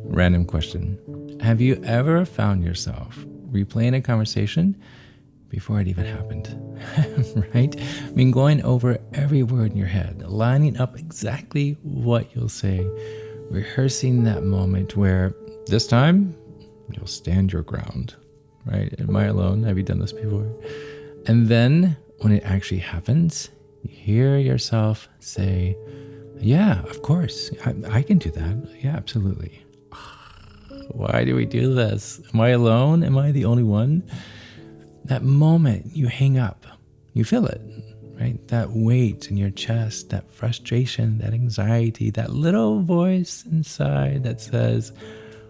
Random question. Have you ever found yourself replaying a conversation before it even happened? Right? I mean, going over every word in your head, lining up exactly what you'll say, rehearsing that moment where this time you'll stand your ground, right? Am I alone? Have you done this before? And then when it actually happens, you hear yourself say, yeah, of course, I can do that. Yeah, absolutely. Why do we do this? Am I alone? Am I the only one? That moment you hang up, you feel it, right? That weight in your chest, that frustration, that anxiety, that little voice inside that says,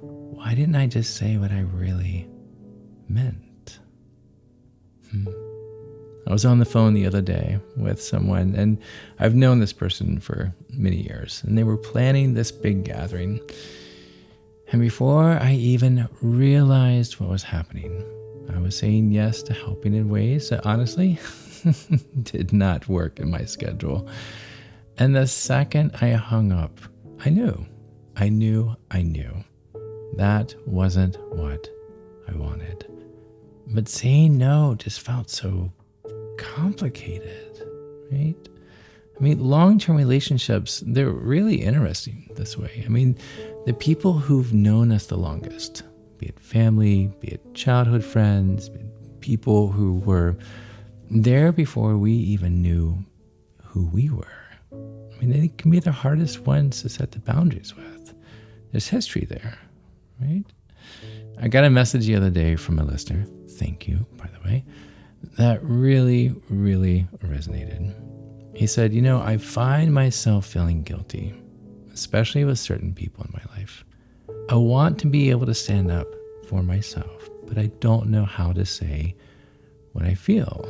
why didn't I just say what I really meant? I was on the phone the other day with someone, and I've known this person for many years, and they were planning this big gathering. And before I even realized what was happening, I was saying yes to helping in ways that honestly did not work in my schedule. And the second I hung up, I knew that wasn't what I wanted. But saying no just felt so complicated, right? I mean, long-term relationships, they're really interesting this way. I mean, the people who've known us the longest, be it family, be it childhood friends, be it people who were there before we even knew who we were. I mean, they can be the hardest ones to set the boundaries with. There's history there, right? I got a message the other day from a listener, thank you, by the way, that really, really resonated. He said, I find myself feeling guilty, especially with certain people in my life. I want to be able to stand up for myself, but I don't know how to say what I feel.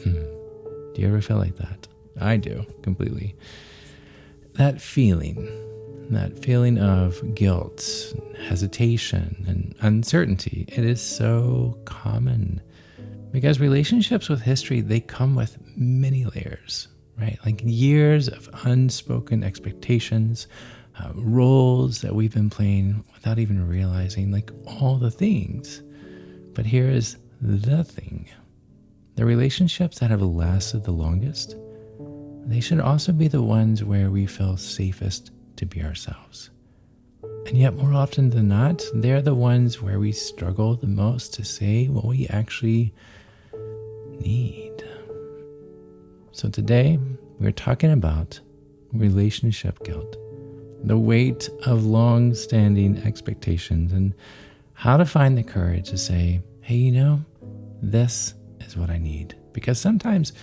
Do you ever feel like that? I do, completely. That feeling of guilt, hesitation, and uncertainty, it is so common because relationships with history, they come with many layers, right? Like years of unspoken expectations, roles that we've been playing without even realizing, like all the things. But here is the thing. The relationships that have lasted the longest, they should also be the ones where we feel safest to be ourselves. And yet more often than not, they're the ones where we struggle the most to say what we actually need. So today, we're talking about relationship guilt, the weight of long-standing expectations, and how to find the courage to say, hey, this is what I need. Because sometimes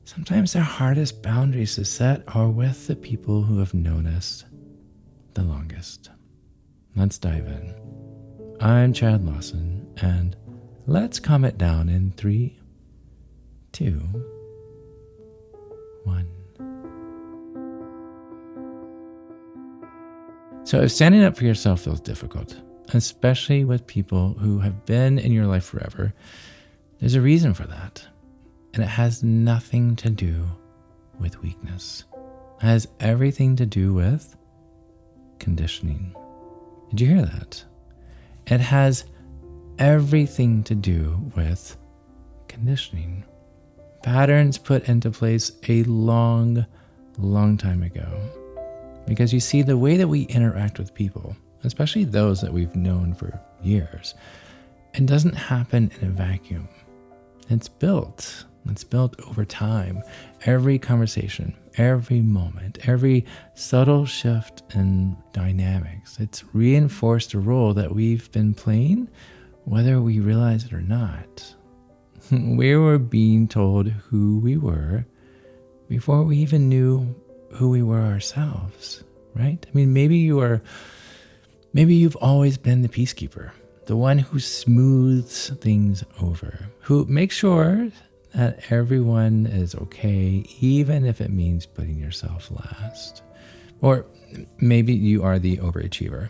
the hardest boundaries to set are with the people who have known us the longest. Let's dive in. I'm Chad Lawson, and let's calm it down in 3, 2, 1. So if standing up for yourself feels difficult, especially with people who have been in your life forever, there's a reason for that. And it has nothing to do with weakness. It has everything to do with conditioning. Did you hear that? It has everything to do with conditioning. Patterns put into place a long time ago. Because you see, the way that we interact with people, especially those that we've known for years, it doesn't happen in a vacuum. It's built over time. Every conversation, every moment, every subtle shift in dynamics, it's reinforced a role that we've been playing, whether we realize it or not. We were being told who we were before we even knew who we were ourselves, right? I mean, maybe you've always been the peacekeeper, the one who smooths things over, who makes sure that everyone is okay, even if it means putting yourself last. Or maybe you are the overachiever,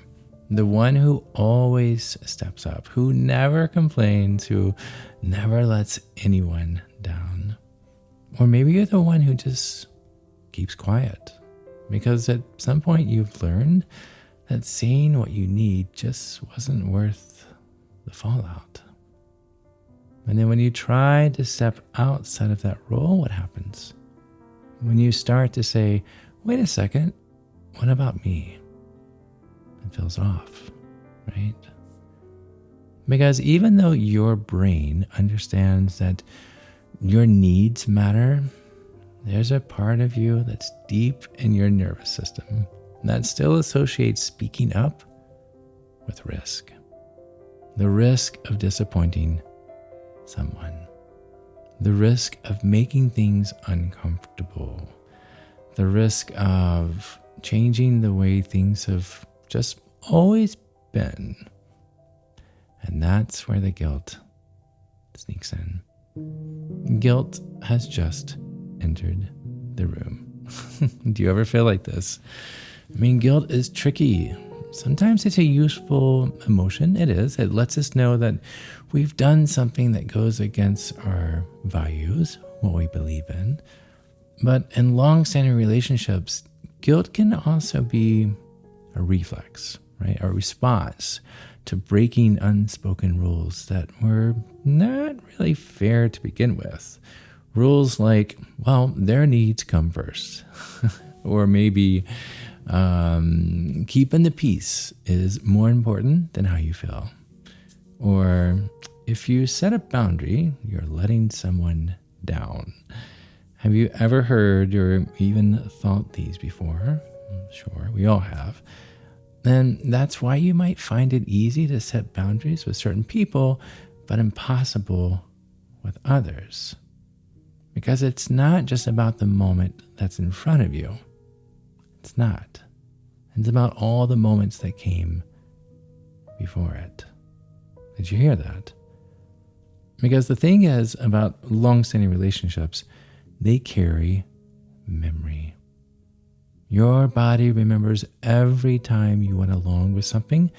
the one who always steps up, who never complains, who never lets anyone down. Or maybe you're the one who just keeps quiet, because at some point you've learned that saying what you need just wasn't worth the fallout. And then when you try to step outside of that role, what happens? When you start to say, wait a second, what about me? It feels off, right? Because even though your brain understands that your needs matter, there's a part of you that's deep in your nervous system that still associates speaking up with risk. The risk of disappointing someone. The risk of making things uncomfortable. The risk of changing the way things have just always been. And that's where the guilt sneaks in. Guilt has just entered the room. Do you ever feel like this? I mean, guilt is tricky. Sometimes it's a useful emotion. It is. It lets us know that we've done something that goes against our values, what we believe in. But in long-standing relationships, guilt can also be a reflex, right? A response to breaking unspoken rules that were not really fair to begin with. Rules like, well, their needs come first. Or maybe keeping the peace is more important than how you feel. Or if you set a boundary, you're letting someone down. Have you ever heard or even thought these before? Sure, we all have. And that's why you might find it easy to set boundaries with certain people, but impossible with others. Because it's not just about the moment that's in front of you. It's not. It's about all the moments that came before it. Did you hear that? Because the thing is about long-standing relationships, they carry memory. Your body remembers every time you went along with something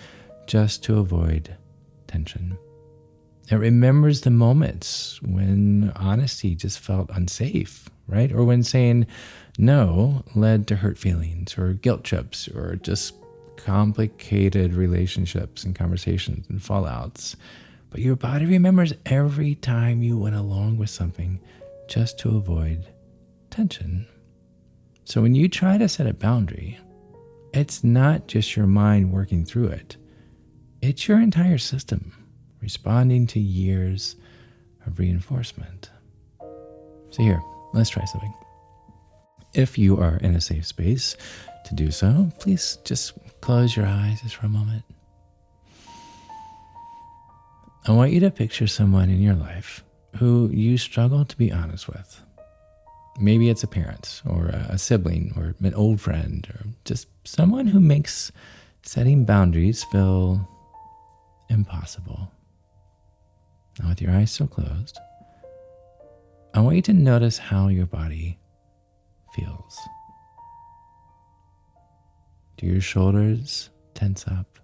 just to avoid tension. It remembers the moments when honesty just felt unsafe, right? Or when saying no led to hurt feelings or guilt trips or just complicated relationships and conversations and fallouts. But your body remembers every time you went along with something just to avoid tension. So when you try to set a boundary, it's not just your mind working through it. It's your entire system responding to years of reinforcement. So here, let's try something. If you are in a safe space to do so, please just close your eyes just for a moment. I want you to picture someone in your life who you struggle to be honest with. Maybe it's a parent or a sibling or an old friend or just someone who makes setting boundaries feel impossible. Now, with your eyes still closed, I want you to notice how your body feels. Do your shoulders tense up?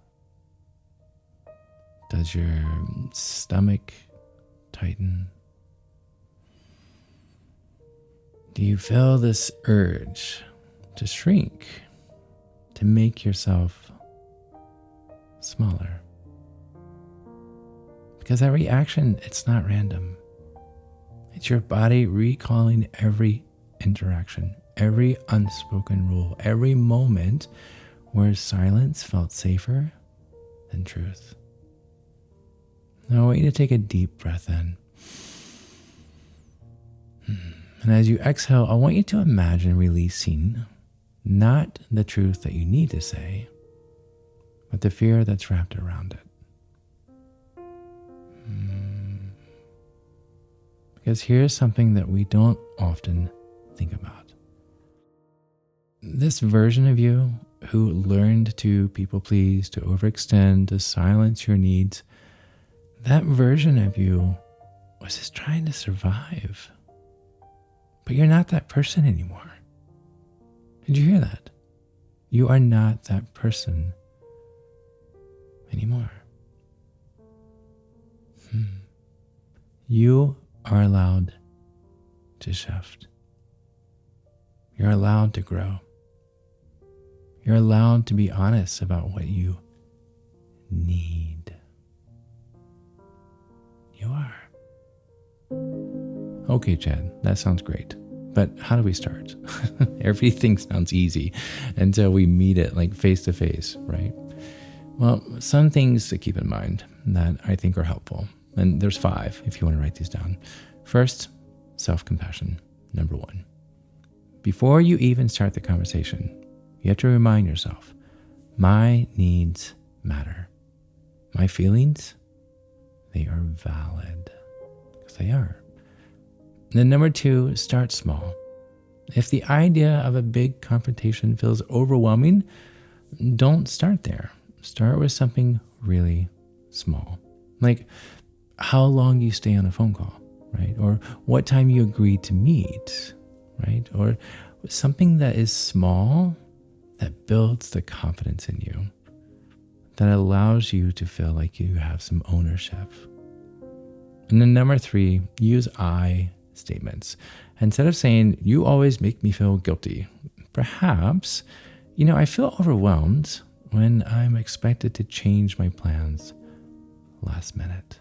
Does your stomach tighten? Do you feel this urge to shrink, to make yourself smaller? Because that reaction, it's not random. It's your body recalling every interaction, every unspoken rule, every moment where silence felt safer than truth. Now I want you to take a deep breath in. And as you exhale, I want you to imagine releasing not the truth that you need to say, but the fear that's wrapped around it. Because here's something that we don't often think about. This version of you who learned to people please, to overextend, to silence your needs, that version of you was just trying to survive. But you're not that person anymore. Did you hear that? You are not that person anymore. You are allowed to shift. You're allowed to grow. You're allowed to be honest about what you need. You are. Okay, Chad, that sounds great. But how do we start? Everything sounds easy until we meet it like face to face, right? Well, some things to keep in mind that I think are helpful. And there's 5 if you want to write these down. First, self-compassion, number 1. Before you even start the conversation, you have to remind yourself, my needs matter. My feelings, they are valid. Because they are. And then number 2, start small. If the idea of a big confrontation feels overwhelming, don't start there. Start with something really small. Like how long you stay on a phone call, right? Or what time you agree to meet, right? Or something that is small that builds the confidence in you, that allows you to feel like you have some ownership. And then number 3, use I statements. Instead of saying, you always make me feel guilty, perhaps, I feel overwhelmed when I'm expected to change my plans last minute.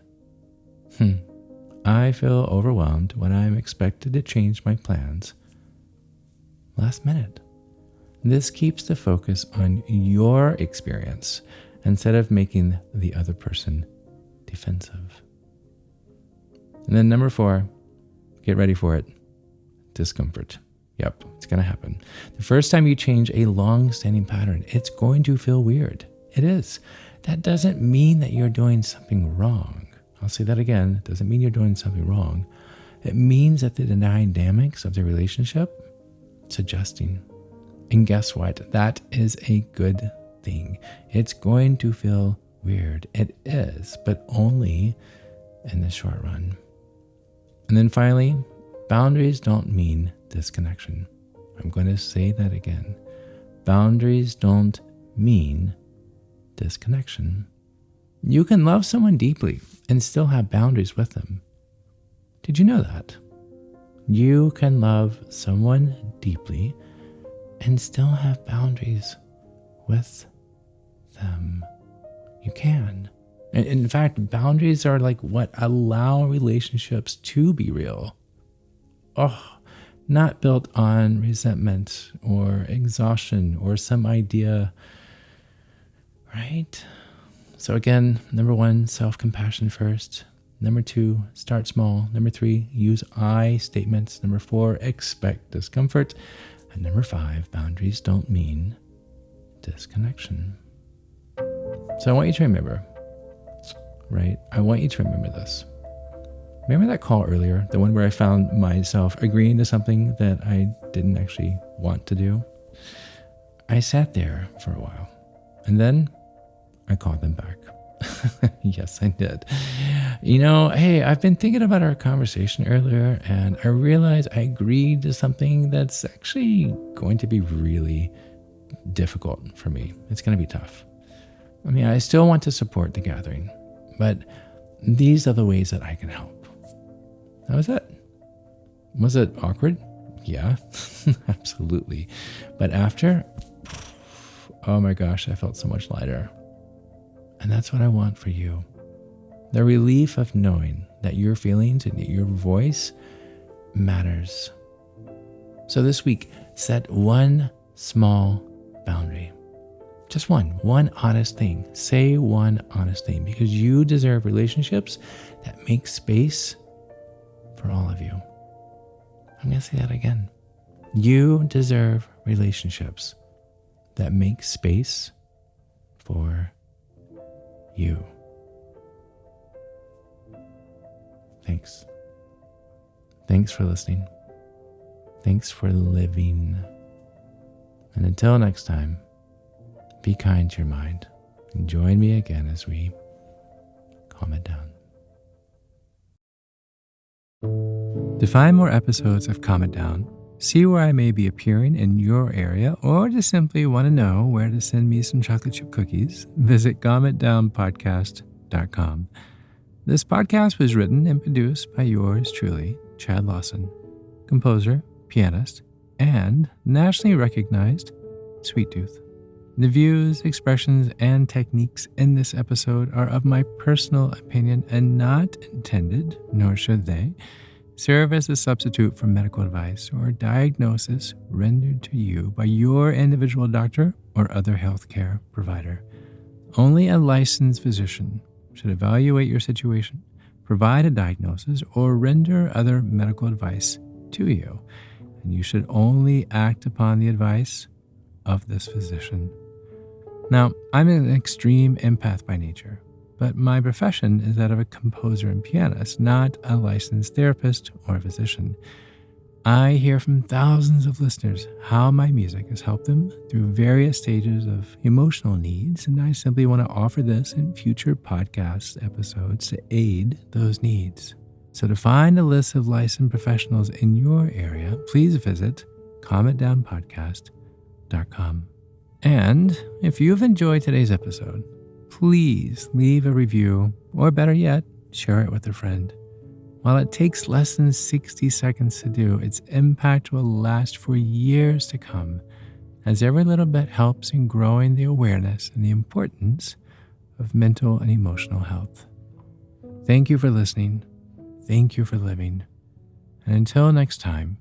I feel overwhelmed when I'm expected to change my plans last minute. This keeps the focus on your experience instead of making the other person defensive. And then number 4, get ready for it. Discomfort. Yep, it's going to happen. The first time you change a long-standing pattern, it's going to feel weird. It is. That doesn't mean that you're doing something wrong. I'll say that again. It doesn't mean you're doing something wrong. It means that the dynamics of the relationship, it's adjusting. And guess what? That is a good thing. It's going to feel weird. It is, but only in the short run. And then finally, boundaries don't mean disconnection. I'm going to say that again. Boundaries don't mean disconnection. You can love someone deeply and still have boundaries with them. Did you know that? You can love someone deeply and still have boundaries with them. You can. In fact, boundaries are like what allow relationships to be real. Not built on resentment or exhaustion or some idea, right? So again, number 1, self-compassion first. Number 2, start small. Number 3, use I statements. Number 4, expect discomfort. And number 5, boundaries don't mean disconnection. So I want you to remember, right? I want you to remember this. Remember that call earlier, the one where I found myself agreeing to something that I didn't actually want to do? I sat there for a while, and then I called them back. Yes, I did. Hey, I've been thinking about our conversation earlier, and I realized I agreed to something that's actually going to be really difficult for me. It's going to be tough. I still want to support the gathering, but these are the ways that I can help. That was it. Was it awkward? Yeah, absolutely. But after, oh my gosh, I felt so much lighter. And that's what I want for you. The relief of knowing that your feelings and your voice matters. So this week, set one small boundary. Just one honest thing. Say one honest thing, because you deserve relationships that make space for all of you. I'm going to say that again. You deserve relationships that make space for you. Thanks. Thanks for listening. Thanks for living. And until next time, be kind to your mind and join me again as we calm it down. To find more episodes of Calm It Down, see where I may be appearing in your area, or just simply want to know where to send me some chocolate chip cookies, visit calmitdownpodcast.com. This podcast was written and produced by yours truly, Chad Lawson, composer, pianist, and nationally recognized sweet tooth. The views, expressions, and techniques in this episode are of my personal opinion and not intended, nor should they, serve as a substitute for medical advice or diagnosis rendered to you by your individual doctor or other healthcare provider. Only a licensed physician should evaluate your situation, provide a diagnosis, or render other medical advice to you. And you should only act upon the advice of this physician. Now, I'm an extreme empath by nature, but my profession is that of a composer and pianist, not a licensed therapist or physician. I hear from thousands of listeners how my music has helped them through various stages of emotional needs, and I simply want to offer this in future podcast episodes to aid those needs. So to find a list of licensed professionals in your area, please visit calmitdownpodcast.com. And if you've enjoyed today's episode, please leave a review, or better yet, share it with a friend. While it takes less than 60 seconds to do, its impact will last for years to come, as every little bit helps in growing the awareness and the importance of mental and emotional health. Thank you for listening. Thank you for living. And until next time,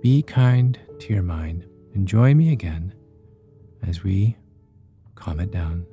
be kind to your mind and join me again as we calm it down.